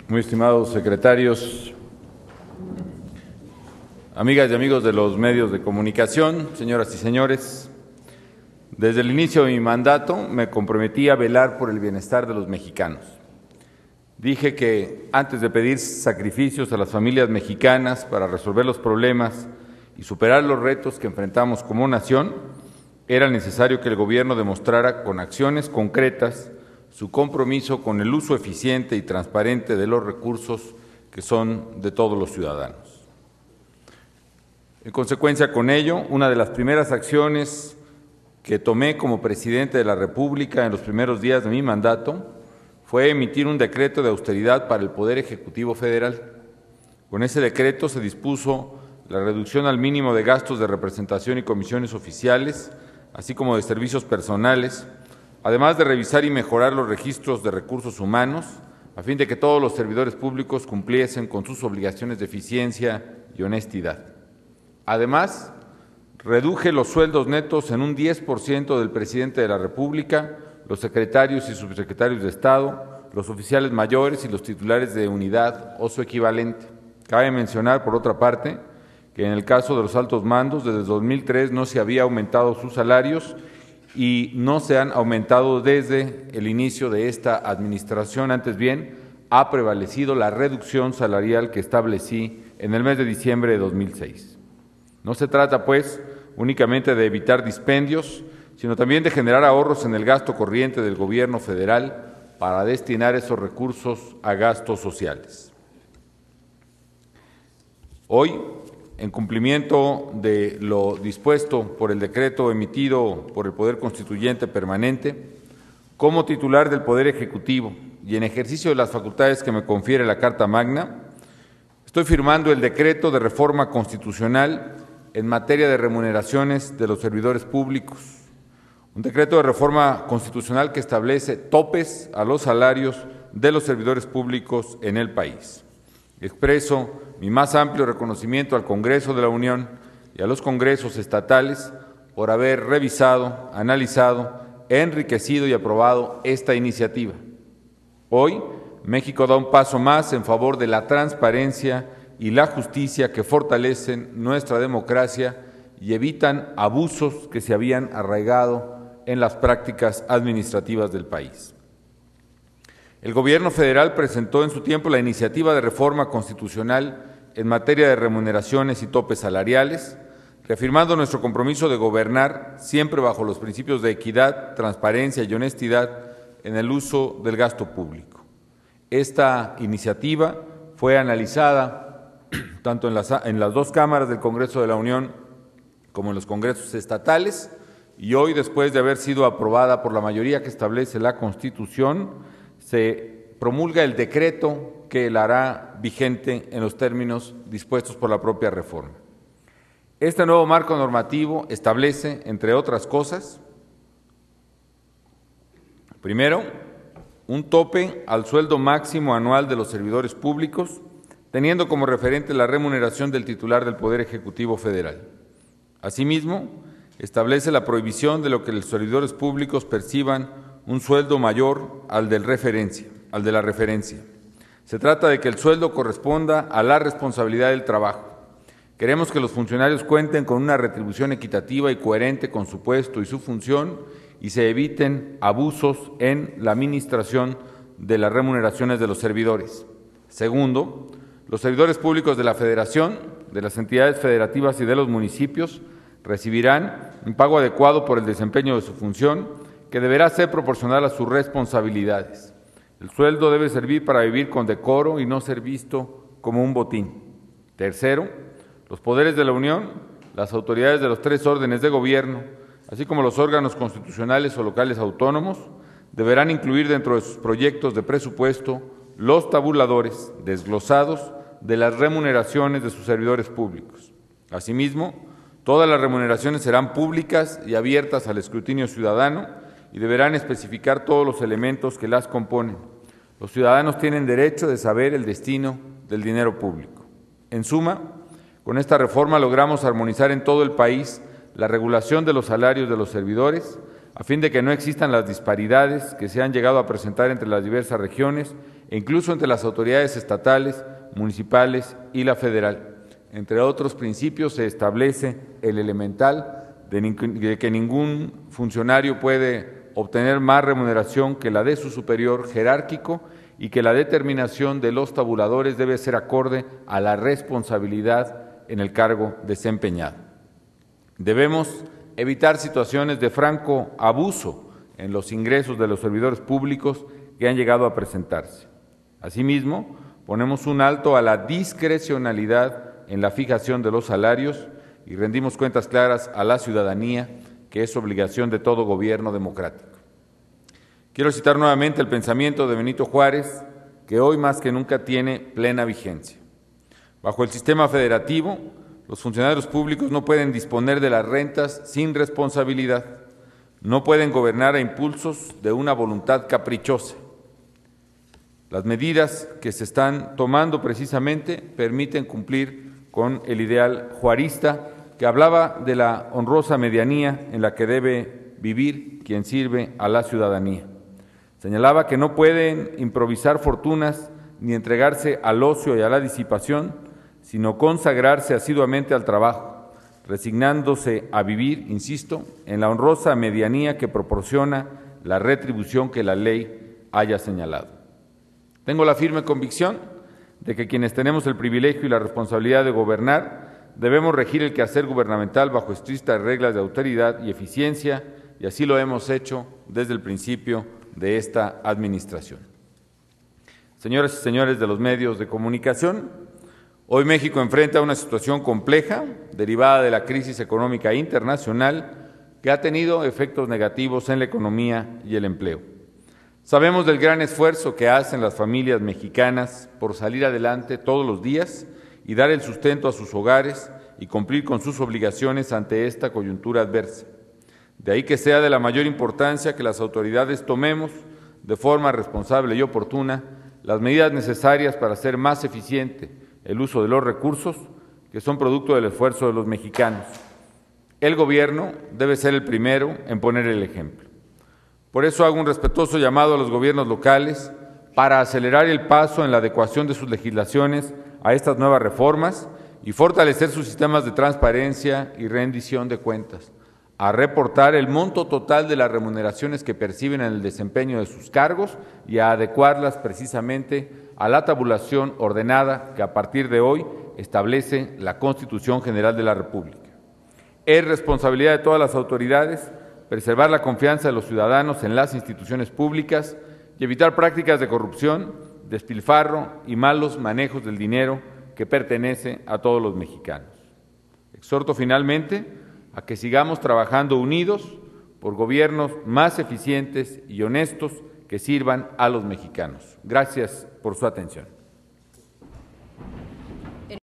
Muy estimados secretarios, amigas y amigos de los medios de comunicación, señoras y señores, desde el inicio de mi mandato me comprometí a velar por el bienestar de los mexicanos. Dije que antes de pedir sacrificios a las familias mexicanas para resolver los problemas y superar los retos que enfrentamos como nación, era necesario que el gobierno demostrara con acciones concretas su compromiso con el uso eficiente y transparente de los recursos que son de todos los ciudadanos. En consecuencia con ello, una de las primeras acciones que tomé como presidente de la República en los primeros días de mi mandato fue emitir un decreto de austeridad para el Poder Ejecutivo Federal. Con ese decreto se dispuso la reducción al mínimo de gastos de representación y comisiones oficiales, así como de servicios personales, además de revisar y mejorar los registros de recursos humanos, a fin de que todos los servidores públicos cumpliesen con sus obligaciones de eficiencia y honestidad. Además, reduje los sueldos netos en un 10% del presidente de la República, los secretarios y subsecretarios de Estado, los oficiales mayores y los titulares de unidad o su equivalente. Cabe mencionar, por otra parte, que en el caso de los altos mandos, desde 2003 no se había aumentado sus salarios y no se han aumentado desde el inicio de esta administración, antes bien, ha prevalecido la reducción salarial que establecí en el mes de diciembre de 2006. No se trata, pues, únicamente de evitar dispendios, sino también de generar ahorros en el gasto corriente del gobierno federal para destinar esos recursos a gastos sociales. Hoy, en cumplimiento de lo dispuesto por el decreto emitido por el Poder Constituyente Permanente, como titular del Poder Ejecutivo y en ejercicio de las facultades que me confiere la Carta Magna, estoy firmando el decreto de reforma constitucional en materia de remuneraciones de los servidores públicos, un decreto de reforma constitucional que establece topes a los salarios de los servidores públicos en el país. Expreso mi más amplio reconocimiento al Congreso de la Unión y a los congresos estatales por haber revisado, analizado, enriquecido y aprobado esta iniciativa. Hoy, México da un paso más en favor de la transparencia y la justicia que fortalecen nuestra democracia y evitan abusos que se habían arraigado en las prácticas administrativas del país. El Gobierno federal presentó en su tiempo la iniciativa de reforma constitucional en materia de remuneraciones y topes salariales, reafirmando nuestro compromiso de gobernar siempre bajo los principios de equidad, transparencia y honestidad en el uso del gasto público. Esta iniciativa fue analizada tanto en las dos cámaras del Congreso de la Unión como en los congresos estatales, y hoy, después de haber sido aprobada por la mayoría que establece la Constitución, se promulga el decreto que la hará vigente en los términos dispuestos por la propia reforma. Este nuevo marco normativo establece, entre otras cosas, primero, un tope al sueldo máximo anual de los servidores públicos, teniendo como referente la remuneración del titular del Poder Ejecutivo Federal. Asimismo, establece la prohibición de lo que los servidores públicos perciban un sueldo mayor al de la referencia. Se trata de que el sueldo corresponda a la responsabilidad del trabajo. Queremos que los funcionarios cuenten con una retribución equitativa y coherente con su puesto y su función y se eviten abusos en la administración de las remuneraciones de los servidores. Segundo, los servidores públicos de la Federación, de las entidades federativas y de los municipios recibirán un pago adecuado por el desempeño de su función, que deberá ser proporcional a sus responsabilidades. El sueldo debe servir para vivir con decoro y no ser visto como un botín. Tercero, los poderes de la Unión, las autoridades de los tres órdenes de gobierno, así como los órganos constitucionales o locales autónomos, deberán incluir dentro de sus proyectos de presupuesto los tabuladores desglosados de las remuneraciones de sus servidores públicos. Asimismo, todas las remuneraciones serán públicas y abiertas al escrutinio ciudadano y deberán especificar todos los elementos que las componen. Los ciudadanos tienen derecho de saber el destino del dinero público. En suma, con esta reforma logramos armonizar en todo el país la regulación de los salarios de los servidores, a fin de que no existan las disparidades que se han llegado a presentar entre las diversas regiones e incluso entre las autoridades estatales, municipales y la federal. Entre otros principios, se establece el elemental de que ningún funcionario puede obtener más remuneración que la de su superior jerárquico y que la determinación de los tabuladores debe ser acorde a la responsabilidad en el cargo desempeñado. Debemos evitar situaciones de franco abuso en los ingresos de los servidores públicos que han llegado a presentarse. Asimismo, ponemos un alto a la discrecionalidad en la fijación de los salarios y rendimos cuentas claras a la ciudadanía, que es obligación de todo gobierno democrático. Quiero citar nuevamente el pensamiento de Benito Juárez, que hoy más que nunca tiene plena vigencia. Bajo el sistema federativo, los funcionarios públicos no pueden disponer de las rentas sin responsabilidad, no pueden gobernar a impulsos de una voluntad caprichosa. Las medidas que se están tomando precisamente permiten cumplir con el ideal juarista que hablaba de la honrosa medianía en la que debe vivir quien sirve a la ciudadanía. Señalaba que no pueden improvisar fortunas ni entregarse al ocio y a la disipación, sino consagrarse asiduamente al trabajo, resignándose a vivir, insisto, en la honrosa medianía que proporciona la retribución que la ley haya señalado. Tengo la firme convicción de que quienes tenemos el privilegio y la responsabilidad de gobernar debemos regir el quehacer gubernamental bajo estrictas reglas de autoridad y eficiencia, y así lo hemos hecho desde el principio de esta administración. Señoras y señores de los medios de comunicación, hoy México enfrenta una situación compleja derivada de la crisis económica internacional que ha tenido efectos negativos en la economía y el empleo. Sabemos del gran esfuerzo que hacen las familias mexicanas por salir adelante todos los días y dar el sustento a sus hogares y cumplir con sus obligaciones ante esta coyuntura adversa. De ahí que sea de la mayor importancia que las autoridades tomemos de forma responsable y oportuna las medidas necesarias para hacer más eficiente el uso de los recursos que son producto del esfuerzo de los mexicanos. El gobierno debe ser el primero en poner el ejemplo. Por eso hago un respetuoso llamado a los gobiernos locales para acelerar el paso en la adecuación de sus legislaciones a estas nuevas reformas y fortalecer sus sistemas de transparencia y rendición de cuentas, a reportar el monto total de las remuneraciones que perciben en el desempeño de sus cargos y a adecuarlas precisamente a la tabulación ordenada que a partir de hoy establece la Constitución General de la República. Es responsabilidad de todas las autoridades preservar la confianza de los ciudadanos en las instituciones públicas y evitar prácticas de corrupción, despilfarro y malos manejos del dinero que pertenece a todos los mexicanos. Exhorto finalmente a que sigamos trabajando unidos por gobiernos más eficientes y honestos que sirvan a los mexicanos. Gracias por su atención.